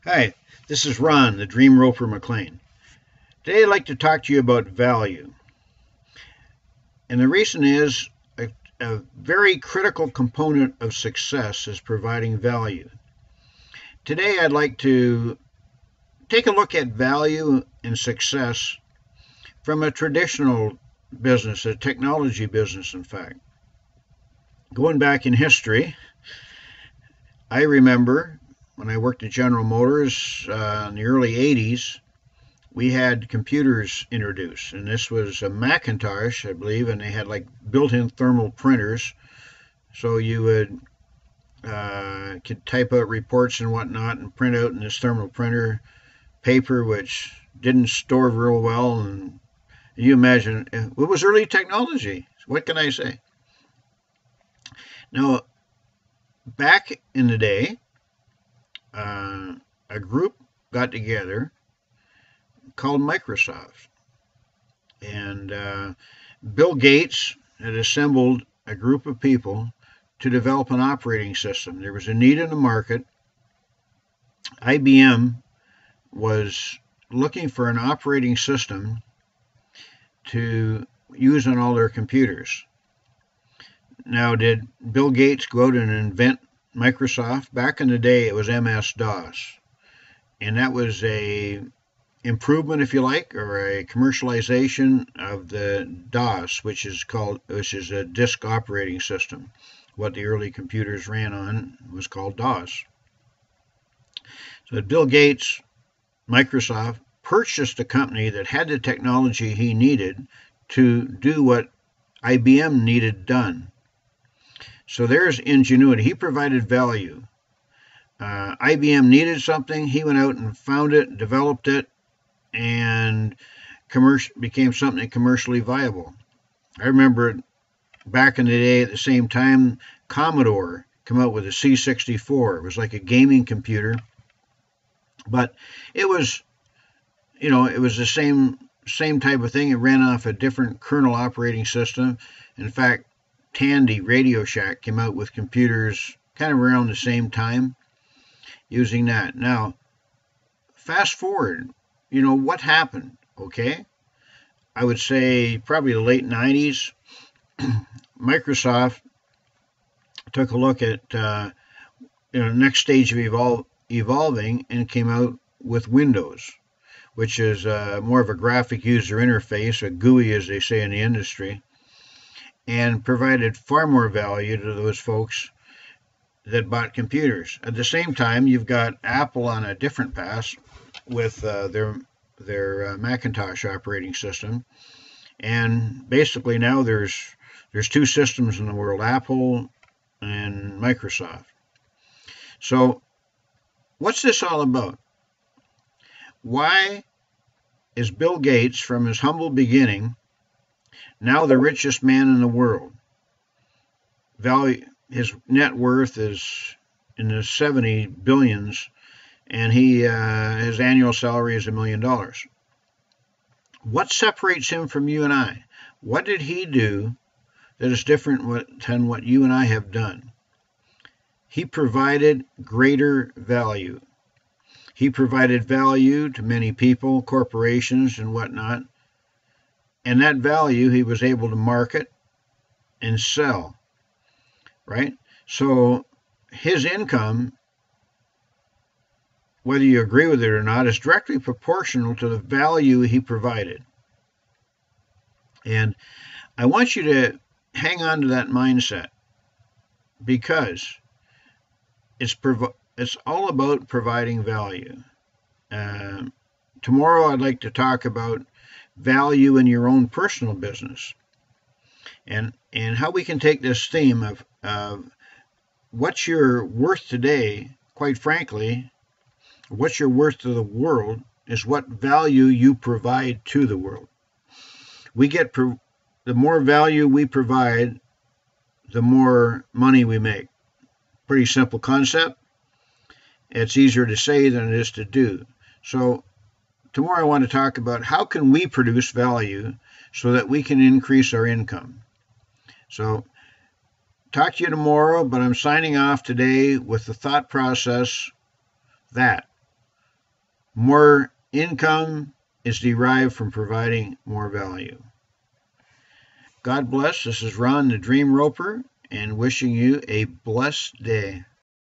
Hi, this is Ron, the Dream Roper McLean. Today I'd like to talk to you about value. And the reason is a very critical component of success is providing value. Today I'd like to take a look at value and success from a traditional business, a technology business, in fact. Going back in history, I remember when I worked at General Motors in the early 80s, we had computers introduced, and this was a Macintosh, I believe, and they had like built-in thermal printers, so you would could type out reports and whatnot and print out in this thermal printer paper, which didn't store real well. And you imagine it was early technology. What can I say? Now, back in the day, a group got together called Microsoft. And Bill Gates had assembled a group of people to develop an operating system. There was a need in the market. IBM was looking for an operating system to use on all their computers. Now, did Bill Gates go out and invent Microsoft? Back in the day, it was MS-DOS. And that was a improvement, if you like, or a commercialization of the DOS, which is a disk operating system. What the early computers ran on was called DOS. So Bill Gates, Microsoft, purchased a company that had the technology he needed to do what IBM needed done. So there's ingenuity. He provided value. IBM needed something. He went out and found it, developed it, and became something commercially viable. I remember back in the day, at the same time, Commodore came out with a C64. It was like a gaming computer, but it was, it was the same type of thing. It ran off a different kernel operating system. In fact, Tandy Radio Shack came out with computers kind of around the same time using that. Now, fast forward, what happened? Okay, I would say probably the late 90s. Microsoft took a look at the next stage of evolving and came out with Windows, which is more of a graphic user interface, a GUI as they say in the industry, and provided far more value to those folks that bought computers. At the same time, you've got Apple on a different path with their Macintosh operating system, and basically now there's two systems in the world, Apple and Microsoft. So what's this all about? Why is Bill Gates, from his humble beginning, now the richest man in the world? His net worth is in the 70 billions, and his annual salary is $1 million. What separates him from you and I? What did he do that is different than what you and I have done? He provided greater value. He provided value to many people, corporations, and whatnot, and that value he was able to market and sell, right? So his income, whether you agree with it or not, is directly proportional to the value he provided. And I want you to hang on to that mindset, because it's all about providing value. Tomorrow I'd like to talk about value in your own personal business, and how we can take this theme of what you're worth today, quite frankly, what you're worth to the world is what value you provide to the world. The more value we provide, the more money we make. Pretty simple concept. It's easier to say than it is to do. So tomorrow I want to talk about how can we produce value so that we can increase our income. So talk to you tomorrow, but I'm signing off today with the thought process that More income is derived from providing more value. God bless. This is Ron the Dream Roper, and wishing you a blessed day.